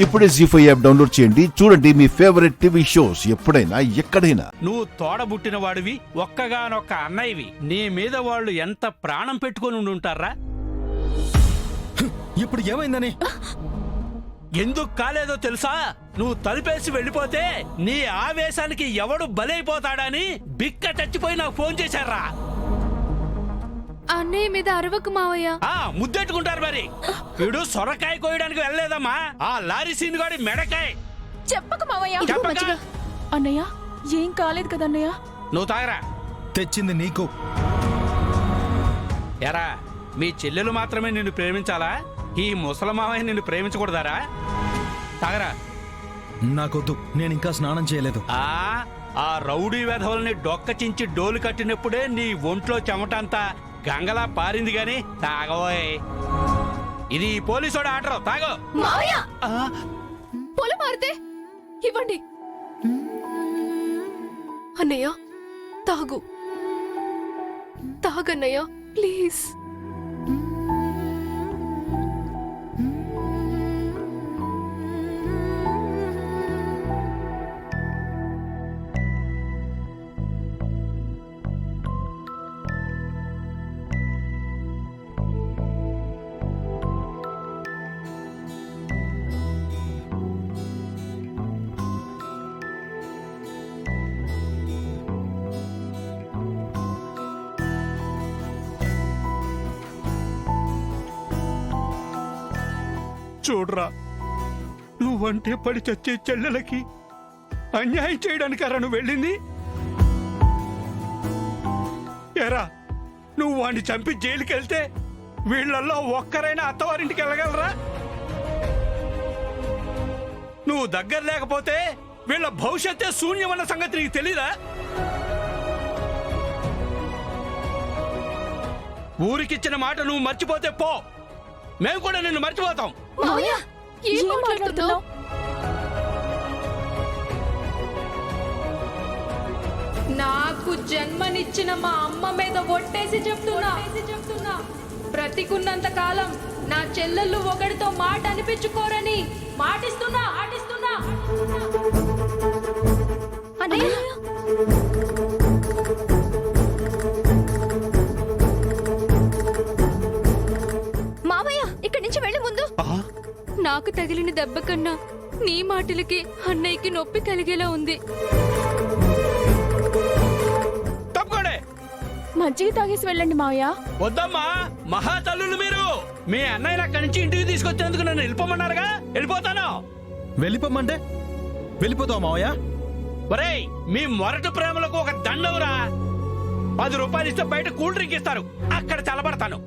ఇప్పుడే జీ5 app download చేయండి. చూడండి మీ ఫేవరెట్ టీవీ షోస్ ఎప్పుడైనా ఎక్కడైనా. నువ్వు తోడబుట్టిన వాడివి, ఒక్కగానొక్క అన్నయ్యవి. నీ మీద వాళ్ళు ఎంత ప్రాణం పెట్టుకొని ఉండుంటారా? ఇప్పుడు ఏమైందని? ఎందుకు కాలేదో తెలుసా? నువ్వు తలుపేసి వెళ్ళిపోతే నీ ఆవేశానికి ఎవడు బలైపోతాడని బిక్క చచ్చిపోయి నాకు ఫోన్ చేశారా? అన్నయ్య మీద అరవకు మావయ్య. ముద్దెట్టుకుంటారు మరి. వీడు సొరకాయ కోయడానికి వెళ్ళలేదమ్మా, ఆ లారీ సీన్ గాడి మెడకాయ. చెప్పక మావయ్య. చెప్పక? అన్నయ్య ఏం కాలేదు కదా అన్నయ్య. నువ్వు తాగరా. తెచ్చింది నీకు. ఎరా, మీ చెల్లెలు మాత్రమే నిన్ను ప్రేమించాలా? ఈ ముసలమావయ్య నిన్ను ప్రేమించకూడదారా? తాగరా. నాకొద్దు, నేను ఇంకా స్నానం చేయలేదు. ఆ రౌడీ వెధవల్ని డొక్కచించి డోలు కట్టినప్పుడే నీ ఒంట్లో చెమటంతా గంగలా పారింది గాని తాగబోయ్. ఇది పోలీసోడు ఆర్డర్. తాగో. పొలం మారితే ఇవ్వండి అన్నయ్య. తాగు, తాగన్నయ్య ప్లీజ్. చూడరా, నువ్వంటే పడి చచ్చే చెల్లెలకి అన్యాయం చేయడానికి నువ్వు వెళ్ళింది. ఎరా, నువ్వు వాడిని చంపి జైలుకి వెళ్తే వీళ్ళల్లో ఒక్కరైనా అత్తవారింటికి వెళ్ళగలరా? నువ్వు దగ్గర లేకపోతే వీళ్ళ భవిష్యత్తే శూన్యమన్న సంగతి నీకు తెలీదా? ఊరికిచ్చిన మాట నువ్వు మర్చిపోతే పో, మేము కూడా నిన్ను మర్చిపోతాం. ఏం మాట్లాడుతున్నావు? నాకు జన్మనిచ్చిన మా అమ్మ మీద ఒట్టేసి చెప్తున్నా, బ్రతికున్నంత కాలం నా చెల్లెళ్ళు ఒకడితో మాట అనిపించుకోరని మాటిస్తున్నా. మావయ్య ఇక్కడి నుంచి వెళ్ళి ముందు. నాకు తగిలిన దెబ్బ కన్నా నీ మాటలకి అన్నయ్యకి నొప్పి కలిగేలా ఉంది. తప్పకోడే. మజ్జిగ తాగేసి వెళ్ళండి మావయ్య. వద్దమ్మా, మహాతల్లులు మీరు. మీ అన్నయ్య అక్కడి నుంచి ఇంటికి తీసుకొచ్చేందుకు నన్ను వెళ్ళిపోమన్నారుగా, వెళ్ళిపోతాను. వెళ్ళిపోమంటే వెళ్ళిపోతావు మావయ్య? ఒరేయ్, మీ మొరటు ప్రేమలకు ఒక దండవురా. 10 రూపాయలు ఇస్తే బయట కూల్ డ్రింక్ ఇస్తారు, అక్కడ చల్లబడతాను.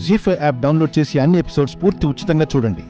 జీ5 యాప్ డౌన్లోడ్ చేసి అన్ని ఎపిసోడ్స్ పూర్తి ఉచితంగా చూడండి.